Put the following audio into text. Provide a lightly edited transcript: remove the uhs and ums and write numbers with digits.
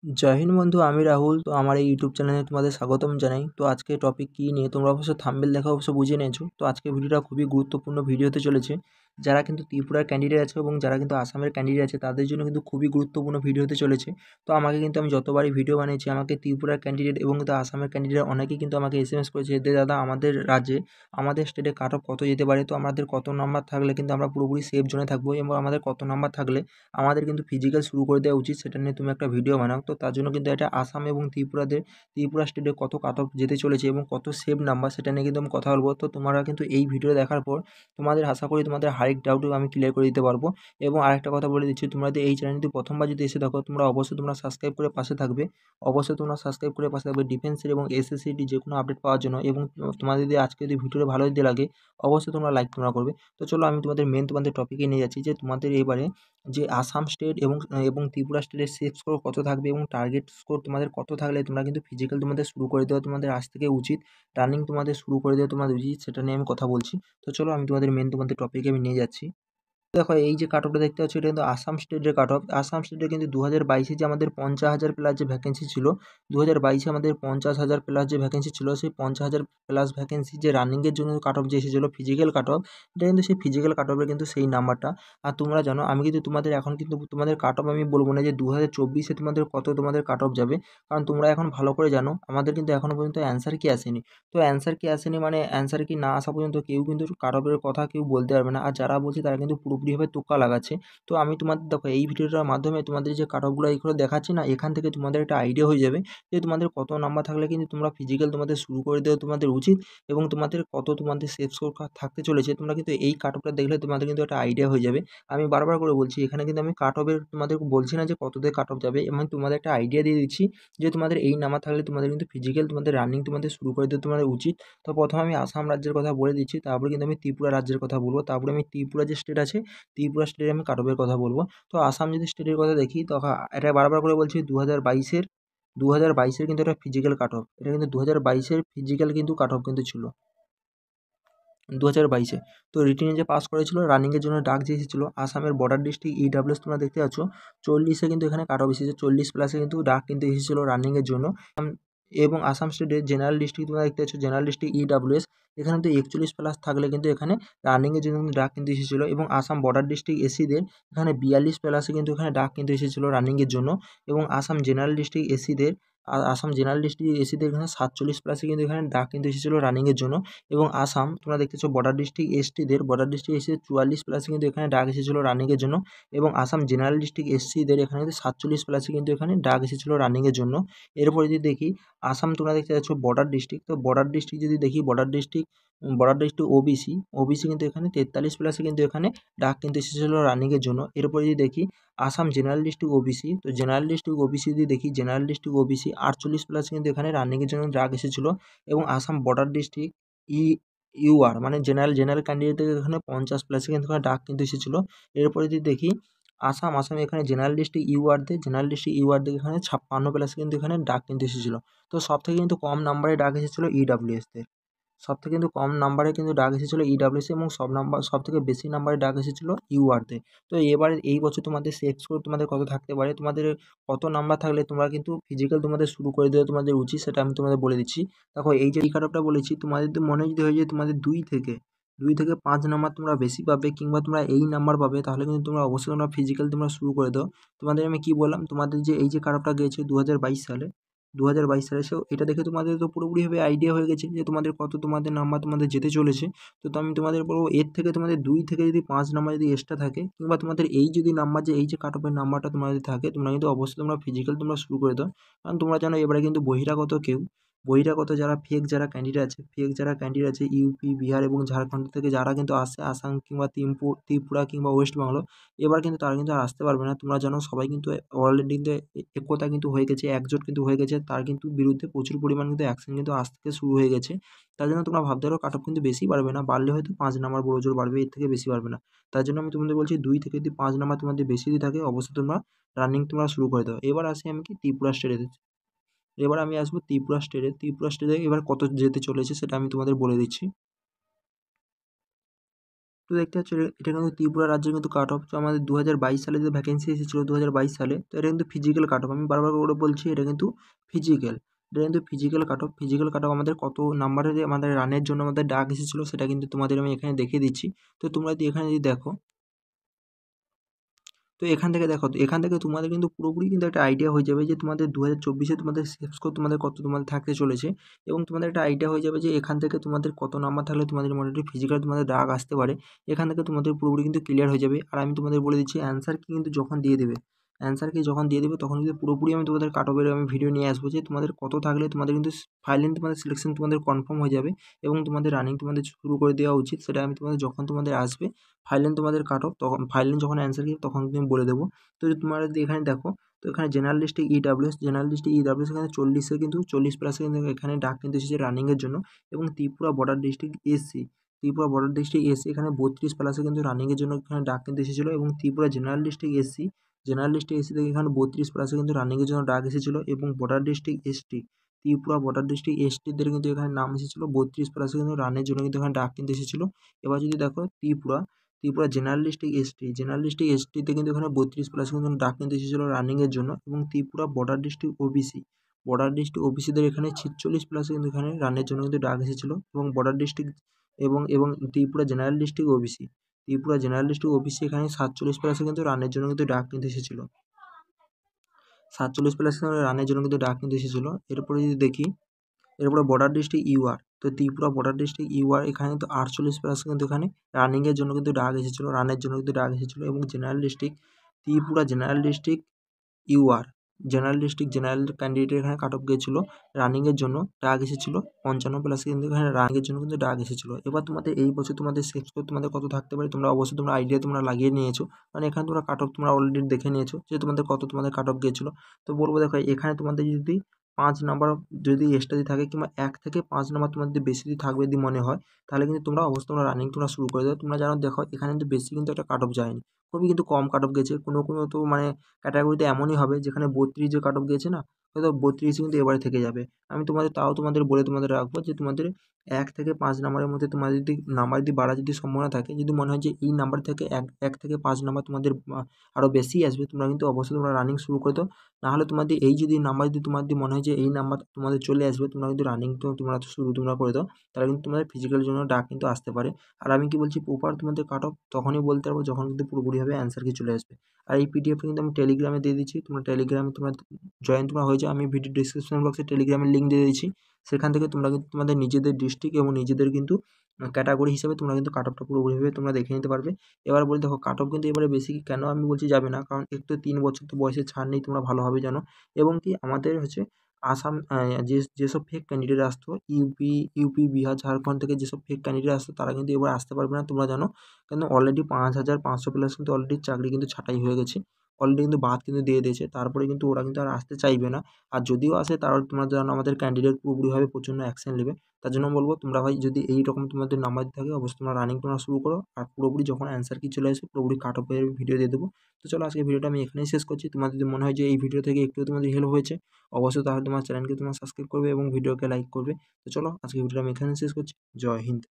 জয় হিন্দ বন্ধু, আমি রাহুল। তো আমার এই ইউটিউব চ্যানেলে তোমাদের স্বাগতম জানাই। তো আজকে টপিক কী নিয়ে তোমরা অবশ্য থাম্বনেল দেখে অবশ্য বুঝে নিয়েছো। তো আজকে ভিডিওটা খুবই গুরুত্বপূর্ণ ভিডিও হতে চলেছে। যারা কিন্তু ত্রিপুরার ক্যান্ডিডেট আছে এবং যারা কিন্তু আসামের ক্যান্ডিডেট আছে তাদের জন্য কিন্তু খুবই গুরুত্বপূর্ণ ভিডিও হতে চলেছে। তো আমি যতবারই ভিডিও বানিয়েছি আমাকে ত্রিপুরার ক্যান্ডিডেট এবং কিন্তু আসামের ক্যান্ডিডেট অনেকেই কিন্তু আমাকে এসএমএস করেছে যে দাদা আমাদের রাজ্যে আমাদের স্টেটে কাট অফ কত যেতে পারে, তো আমাদের কত নাম্বার থাকলে কিন্তু আমরা পুরোপুরি সেফ জোনে থাকবো এবং আমাদের কত নাম্বার থাকলে আমাদের কিন্তু ফিজিক্যাল শুরু করে দেওয়া উচিত, সেটা নিয়ে তুমি একটা ভিডিও বানাও। তো তার জন্য কিন্তু এটা আসাম এবং ত্রিপুরা স্টেটে কত কাট অফ যেতে চলেছে এবং কত সেভ নাম্বার সেটা নিয়ে কিন্তু আমি কথা বলবো। তো তোমরা কিন্তু এই ভিডিও দেখার পর তোমাদের আশা করি তোমাদের হরেক ডাউটও আমি ক্লিয়ার করে দিতে পারবো। এবং আরেকটা কথা বলে দিচ্ছি, তোমরা যদি এই চ্যানেলটি প্রথমবার যদি এসে দেখো তোমরা অবশ্যই তোমরা সাবস্ক্রাইব করে পাশে থাকবে। অবশ্যই তোমরা সাবস্ক্রাইব করে পাশে থাকবে ডিফেন্সের এবং এসএসসিটি যে কোনো আপডেট পাওয়ার জন্য। এবং তোমাদের যদি আজকে যদি ভিডিওটা ভালো যদি লাগে অবশ্যই তোমরা লাইক করবে। তো চলো আমি তোমাদের টপিকে নিয়ে যাচ্ছি যে তোমাদের এবারে যে আসাম স্টেট এবং ত্রিপুরা স্টেটের সেফ স্কোর কত থাকবে এবং টার্গেট স্কোর তোমাদের কত থাকলে তোমরা কিন্তু ফিজিক্যাল তোমাদের শুরু করে দেওয়া তোমাদের আজ থেকে উচিত, রানিং তোমাদের শুরু করে দেওয়া তোমাদের উচিত, সেটা নিয়ে আমি কথা বলছি। তো চলো আমি তোমাদের টপিকে আমি নিয়ে যাচ্ছি। দেখো এই যে কাট অফটা দেখতে পাচ্ছ এটা কিন্তু আসাম স্টেটের কাট অফ। আসাম স্টেটে কিন্তু 2022-এ যে আমাদের 50,000 প্লাস যে ভ্যাকেন্সি ছিল, 2022-এ আমাদের 50,000 প্লাস যে ভ্যাকেন্সি ছিল, সেই 50,000 প্লাস ভ্যাকেন্সি যে রানিংয়ের জন্য কাট অফ যে এসেছিলো ফিজিক্যাল কাট অফ, এটা কিন্তু সেই ফিজিক্যাল কাট অফের কিন্তু সেই নাম্বারটা। আর তোমরা জানো আমি কিন্তু তোমাদের এখন কিন্তু তোমাদের কাট অফ আমি বলবো না যে 2024-এ তোমাদের কাট অফ যাবে, কারণ তোমরা এখন ভালো করে জানো আমাদের কিন্তু এখনও পর্যন্ত অ্যান্সার কি আসেনি। তো অ্যান্সার কি আসেনি মানে অ্যান্সার কি না আসা পর্যন্ত কেউ কিন্তু কাট অফের কথা কেউ বলতে পারবে না। আর যারা বলছে তারা কিন্তু পুরোপুরিভাবে টোক্কা লাগাচ্ছে। তো আমি তোমাদের দেখো এই ভিডিওটার মাধ্যমে তোমাদের যে কাট অফগুলো এইগুলো দেখাচ্ছি না, এখান থেকে তোমাদের একটা আইডিয়া হয়ে যাবে যে তোমাদের কত নাম্বার থাকলে কিন্তু তোমরা ফিজিক্যাল তোমাদের শুরু করে দেওয়া তোমাদের উচিত এবং তোমাদের সেফ স্কোর থাকতে চলেছে। তোমরা কিন্তু এই কাট অফটা দেখলে তোমাদের কিন্তু একটা আইডিয়া হয়ে যাবে। আমি বারবার করে বলছি এখানে কিন্তু আমি কাট অফের তোমাদের বলছি না যে কততে কাট অফ যাবে, এবং তোমাদের একটা আইডিয়া দিয়ে দিচ্ছি যে তোমাদের এই নাম্বার থাকলে তোমাদের কিন্তু ফিজিক্যাল তোমাদের রানিং তোমাদের শুরু করে দেওয়া তোমাদের উচিত। তো প্রথমে আমি আসাম রাজ্যের কথা বলে দিচ্ছি, তারপরে কিন্তু আমি ত্রিপুরা রাজ্যের কথা বলবো, তারপরে আমি ত্রিপুরা যে স্টেট আছে ত্রিপুরা স্টেটে আমি কাট অফের কথা বলবো। তো আসাম যদি স্টেটের কথা দেখি তো এটা বারবার করে বলছি 2022-এর কিন্তু একটা ফিজিক্যাল কাট অফ, এটা কিন্তু 2022-এর ফিজিক্যাল কিন্তু কাট অফ কিন্তু ছিল 2022-এ। তো রিটেনে যে পাস করেছিল রানিংয়ের জন্য ডাক যে এসেছিলো আসামের বর্ডার ডিস্ট্রিক্ট ইডাব্লিউএস তোমরা দেখতে পাচ্ছ 40-এ কিন্তু এখানে কাট অফ এসেছে, 40 প্লাসে কিন্তু ডাক কিন্তু এসেছিলো রানিংয়ের জন্য। এবং আসাম স্টেটের জেনারেল ডিস্ট্রিক্ট তোমরা দেখতে পাচ্ছ জেনারেল ডিস্ট্রিক্ট ইডাব্লিউএস, এখানে কিন্তু 41 প্লাস থাকলে কিন্তু এখানে রানিংয়ের জন্য কিন্তু ডাক কিন্তু এসেছিলো। এবং আসাম বর্ডার ডিস্ট্রিক্ট এসিদের এখানে 42 প্লাসে কিন্তু এখানে ডাক কিন্তু এসেছিলো রানিংয়ের জন্য। এবং আসাম জেনারেল ডিস্ট্রিক্ট এসিদের এখানে 47 প্লাসে কিন্তু এখানে ডাক কিন্তু এসেছিলো রানিংয়ের জন্য। এবং আসাম তোমরা দেখতেছো বর্ডার ডিস্ট্রিক্ট এসে 44 প্লাসে কিন্তু এখানে ডাক এসেছিলো রানিংয়ের জন্য। এবং আসাম জেনারেল ডিস্ট্রিক্ট এসসিদের এখানে কিন্তু 47 প্লাসে কিন্তু এখানে ডাক এসেছিলো রানিংয়ের জন্য। এরপরে যদি দেখি আসাম তোমরা দেখতে পাচ্ছ বর্ডার ডিস্ট্রিক্ট, তো বর্ডার ডিস্ট্রিক্ট ওবিসি কিন্তু এখানে 43 প্লাসে কিন্তু এখানে ডাক কিন্তু এসেছিলো রানিংয়ের জন্য। এরপরে যদি দেখি আসাম জেনারেল ডিস্ট্রিক্ট ওবিসি, তো জেনারেল ডিস্ট্রিক্ট ওবিসি যদি দেখি জেনারেল ডিস্ট্রিক্ট ওবিসি 48 প্লাসে কিন্তু এখানে রানিংয়ের জন্য ডাক এসেছিলো। এবং আসাম বর্ডার ডিস্ট্রিক্ট ই ইউআর মানে জেনারেল ক্যান্ডিডেটদের এখানে 50 প্লাসে কিন্তু এখানে ডাক কিন্তু এসেছিলো। এরপরে যদি দেখি আসামে এখানে জেনারেল ডিস্ট্রিক্ট ইউআরদের এখানে 56 প্লাসে কিন্তু এখানে ডাক কিন্তু এসেছিলো। তো সবথেকে কিন্তু কম নাম্বারে ডাক এসেছিলো ইডাব্লিউএসদের, সবথেকে কিন্তু কম নাম্বারে কিন্তু ডাক এসেছিলো ইডাব্লিউএস এবং সবথেকে বেশি নাম্বারে ডাক এসেছিলো ইউআরতে। তো এবারে এই বছর তোমাদের সেফ স্কোর তোমাদের কত থাকতে পারে, তোমাদের কত নাম্বার থাকলে তোমরা কিন্তু ফিজিক্যাল তোমাদের শুরু করে দেওয়া তোমাদের উচিত, সেটা আমি তোমাদের বলে দিচ্ছি। দেখো এই যে কাট অফটা বলেছি তোমাদের তো মনে যদি হয়ে যায় তোমাদের দুই থেকে 5 নাম্বার তোমরা বেশি পাবে কিংবা তোমরা এই নাম্বার পাবে, তাহলে কিন্তু তোমরা অবশ্যই তোমরা ফিজিক্যাল তোমরা শুরু করে দাও। তোমাদের আমি কি বললাম, তোমাদের যে এই যে কাট অফটা গিয়েছে 2022 সালে সো এটা দেখে তোমাদের তো পুরোপুরিভাবে আইডিয়া হয়ে গেছে যে তোমাদের নাম্বার তোমাদের যেতে চলেছে। তো আমি তোমাদের বলবো এর থেকে তোমাদের 2 থেকে যদি 5 নাম্বার যদি এক্সট্রা থাকে কিংবা তোমাদের এই যদি নাম্বার যে এই যে কাট অফের নাম্বারটা তোমার যদি থাকে তোমরা কিন্তু অবশ্যই তোমরা ফিজিক্যাল তোমরা শুরু করে দাও। কারণ তোমরা জানো এবারে কিন্তু বহিরাগত যারা ক্যান্ডিডেট আছে ইউপি, বিহার এবং ঝাড়খণ্ড থেকে যারা কিন্তু আসে আসাম কিংবা ত্রিপুরা কিংবা ওয়েস্ট বেঙ্গল, এবার কিন্তু তারা কিন্তু আর আসতে পারবে না। তোমরা জানো সবাই কিন্তু অলরেডি কিন্তু একতা কিন্তু হয়ে গেছে, একজোট কিন্তু হয়ে গেছে, তার কিন্তু বিরুদ্ধে প্রচুর পরিমাণ কিন্তু অ্যাকশন কিন্তু আজ থেকে শুরু হয়ে গেছে। তার জন্য তোমরা ভাবতে পারো কাট অফ কিন্তু বেশি বাড়বে না, বাড়লে হয়তো 5 নাম্বার বড়জোর বাড়বে, এর থেকে বেশি বাড়বে না। তার জন্য আমি তোমাদের বলছি 2 থেকে যদি 5 নাম্বার তোমাদের বেশি যদি থাকে অবশ্যই তোমরা রানিং তোমরা শুরু করে দাও। এবার আসি আমি কি ত্রিপুরা স্টেটে, এবার আমি আসবো ত্রিপুরা স্টেটে এবার কত যেতে চলেছে সেটা আমি তোমাদের বলে দিচ্ছি। তো দেখতে পাচ্ছ এটা কিন্তু ত্রিপুরা রাজ্যের কিন্তু কাট অফ। তো আমাদের 2022 সালে যে ভ্যাকেন্সি এসেছিলো 2022 সালে, তো এটা কিন্তু ফিজিক্যাল কাট অফ। আমি বারবার করে বলছি এটা কিন্তু ফিজিক্যাল, এটা কিন্তু physical cut off. Physical cut off আমাদের কত নাম্বারে যে আমাদের রানের জন্য আমাদের ডাক এসেছিলো সেটা কিন্তু তোমাদের আমি এখানে দেখিয়ে দিচ্ছি। তো তোমরা যদি এখানে যদি দেখো, তো এখান থেকে দেখো, তো এখান থেকে তোমাদের কিন্তু পুরোপুরি কিন্তু একটা আইডিয়া হয়ে যাবে যে তোমাদের 2024-এ তোমাদের সেভ স্কোর তোমাদের কত তোমাদের থাকতে চলেছে, এবং তোমাদের একটা আইডিয়া হয়ে যাবে যে এখান থেকে তোমাদের কত নাম্বার থাকলে তোমাদের মোটামুটি ফিজিক্যাল তোমাদের ডাক আসতে পারে। এখান থেকে তোমাদের পুরোপুরি কিন্তু ক্লিয়ার হয়ে যাবে। আর আমি তোমাদের বলে দিচ্ছি অ্যান্সার কি কিন্তু যখন দিয়ে দেবে, অ্যান্সার কি যখন দিয়ে দেবে তখন কিন্তু পুরোপুরি আমি তোমাদের কাট অফের আমি ভিডিও নিয়ে আসবো যে তোমাদের কত থাকলে তোমাদের কিন্তু ফাইনালি তোমাদের সিলেকশন তোমাদের কনফার্ম হয়ে যাবে এবং তোমাদের রানিং তোমাদের শুরু করে দেওয়া উচিত। সেটা আমি তোমাদের যখন তোমাদের আসবে ফাইনাল তোমাদের কাট অফ, তখন ফাইনাল যখন অ্যান্সার কি তখন তুমি বলে দেবো। তো যদি তোমরা যদি এখানে দেখো, তো এখানে জেনারেল লিস্টে ইডাব্লিউএস, জেনারেল লিস্টে ইডাব্লিউএস এখানে 40-এ কিন্তু 40+ কিন্তু এখানে ডাক কিন্তু এসেছে রানিংয়ের জন্য। এবং Tripura border district SC, Tripura border district SC এখানে 32+ কিন্তু রানিংয়ের জন্য এখানে ডাক কিন্তু এসেছিলো। এবং Tripura general district SC, general district SC থেকে এখানে 32+ কিন্তু রানিংয়ের জন্য ডাক এসেছিলো। এবং border district ST, Tripura border district এসটিদের কিন্তু এখানে নাম এসেছিলো 32+ কিন্তু রানের জন্য কিন্তু এখানে ডাক কিন্তু এসেছিলো। এবার যদি দেখো Tripura, Tripura general district ST, general district এসটিতে কিন্তু এখানে 32+ কিন্তু ডাক কিন্তু এসেছিলো রানিংয়ের জন্য। এবং Tripura border district OBC, border district ওবিসিদের এখানে 46+ কিন্তু এখানে রানের জন্য কিন্তু ডাক এসেছিলো। এবং বর্ডার ডিস্ট্রিক্ট এবং Tripura general district OBC, Tripura general district OBC এখানে 47+ কিন্তু রানের জন্য কিন্তু ডাক কিন্তু এসেছিলো, 47+ রানের জন্য কিন্তু ডাক কিন্তু এসেছিলো। এরপরে যদি দেখি, এরপরে বর্ডার ডিস্ট্রিক্ট ইউআর, তো ত্রিপুরা বর্ডার ডিস্ট্রিক্ট ইউআর এখানে কিন্তু 48+ কিন্তু এখানে রানিংয়ের জন্য কিন্তু ডাক এসেছিলো, রানের জন্য কিন্তু ডাক এসেছিলো। এবং general district, Tripura general district UR, general district general candidate এখানে কাট অফ গিয়েছিলো রানিংয়ের জন্য, ডাক এসেছিলো 55+ কিন্তু এখানে রানিংয়ের জন্য কিন্তু ডাক এসেছিলো। এবার তোমাদের এই বছর তোমাদের সেভ স্কোর তোমাদের কত থাকতে পারে তোমরা অবশ্যই তোমরা আইডিয়া তোমরা লাগিয়ে নিয়েছো, মানে এখানে তোমরা কাট অফ তোমরা অলরেডি দেখে নিয়েছো যে তোমাদের কত তোমাদের কাট অফ গিয়েছিলো। তো বলবো দেখো এখানে তোমাদের যদি 5 নাম্বার যদি এক্সট্রা যদি থাকে কিংবা 1 থেকে 5 নাম্বার তোমাদের যদি বেশি যদি থাকবে যদি মনে হয়, তাহলে কিন্তু তোমরা অবশ্যই তোমরা রানিং তোমরা শুরু করে দেবে। তোমরা জানো দেখো এখানে কিন্তু বেশি কিন্তু একটা কাট অফ যায়নি, খুবই কিন্তু কম কাট অফ গেছে। কোনো তো মানে ক্যাটাগরিতে এমনই হবে যেখানে 32 যে কাট অফ গিয়েছে না, হয়তো 32 কিন্তু এবারে থেকে যাবে। আমি তোমাদের তাও তোমাদের বলে তোমাদের রাখবো যে তোমাদের 1 থেকে 5 নাম্বারের মধ্যে তোমার যদি নাম্বার যদি বাড়ার যদি সম্ভাবনা থাকে, যদি মনে হয় যে এই নাম্বার থেকে 1 থেকে 5 নাম্বার তোমাদের আরও বেশি আসবে, তোমরা কিন্তু অবশ্যই তোমরা রানিং শুরু করে দাও। নাহলে তোমাদের এই যদি নাম্বার যদি তোমার যদি মনে হয় যে এই নাম্বার তোমাদের চলে আসবে, তোমরা কিন্তু রানিং তো তোমরা তো শুরু তোমরা করে দাও, তাহলে কিন্তু তোমাদের ফিজিক্যালের জন্য ডাক কিন্তু আসতে পারে। আর আমি কি বলছি প্রপার তোমাদের কাট অফ তখনই বলতে পারবো যখন কিন্তু পুরোপুরিভাবে অ্যান্সার কি চলে আসবে। আর এই পিডিএফটা কিন্তু আমি টেলিগ্রামে দিয়ে দিচ্ছি, তোমরা টেলিগ্রামে তোমরা জয়েন তোমরা হয়ে যাও। আমি ভিডিও ডিসক্রিপশন বক্সে টেলিগ্রামের লিঙ্ক দিয়ে দিয়েছি, সেখান থেকে তোমরা কিন্তু তোমাদের নিজেদের ডিস্ট্রিক্ট এবং নিজেদের কিন্তু ক্যাটাগরি হিসাবে তোমরা কিন্তু কাট অফটা পুরোপুরিভাবে তোমরা দেখে নিতে পারবে। এবার বলি দেখো কাট অফ কিন্তু এবারে বেশি কেন আমি বলছি যাবে না, কারণ একটু 3 বছর তো বয়সের ছাড় নেই, তোমরা ভালোভাবে জানো। এবং কি আমাদের হচ্ছে আসাম যেসব ফেক ক্যান্ডিডেট আসতো ইউপি, বিহার, ঝাড়খণ্ড থেকে যেসব ফেক ক্যান্ডিডেট আসতো তারা কিন্তু এবার আসতে পারবে না, তোমরা জানো। কেন অলরেডি 5500+ কিন্তু অলরেডি চাকরি কিন্তু ছাঁটাই হয়ে গেছে, অলরেডি কিন্তু বাদ কিন্তু দিয়ে দিয়েছে। তারপরে কিন্তু ওরা কিন্তু আর আসতে চাইবে না। আর যদিও আসে তারা তোমরা জানো আমাদের ক্যান্ডিডেট পুরোপুরিভাবে প্রচণ্ড অ্যাকশন নেবে। তার জন্য বলবো তোমরা ভাই যদি এইরকম তোমাদের নাম্বার থাকে অবশ্যই তোমরা রানিং তোমরা শুরু করো। আর পুরোপুরি যখন অ্যান্সার কি চলে আসবে পুরোপুরি কাট অফের ভিডিও দিয়ে দেবো। তো চলো আজকে ভিডিওটা আমি এখানেই শেষ করছি। তোমার যদি মনে হয় যে এই ভিডিও থেকে একটু তোমাদের হেল্প হয়েছে, অবশ্যই তাহলে তোমার চ্যানেলকে তোমরা সাবস্ক্রাইব করবে এবং ভিডিওকে লাইক করবে। তো চলো আজকে ভিডিওটা আমি এখানেই শেষ করছি। জয় হিন্দ।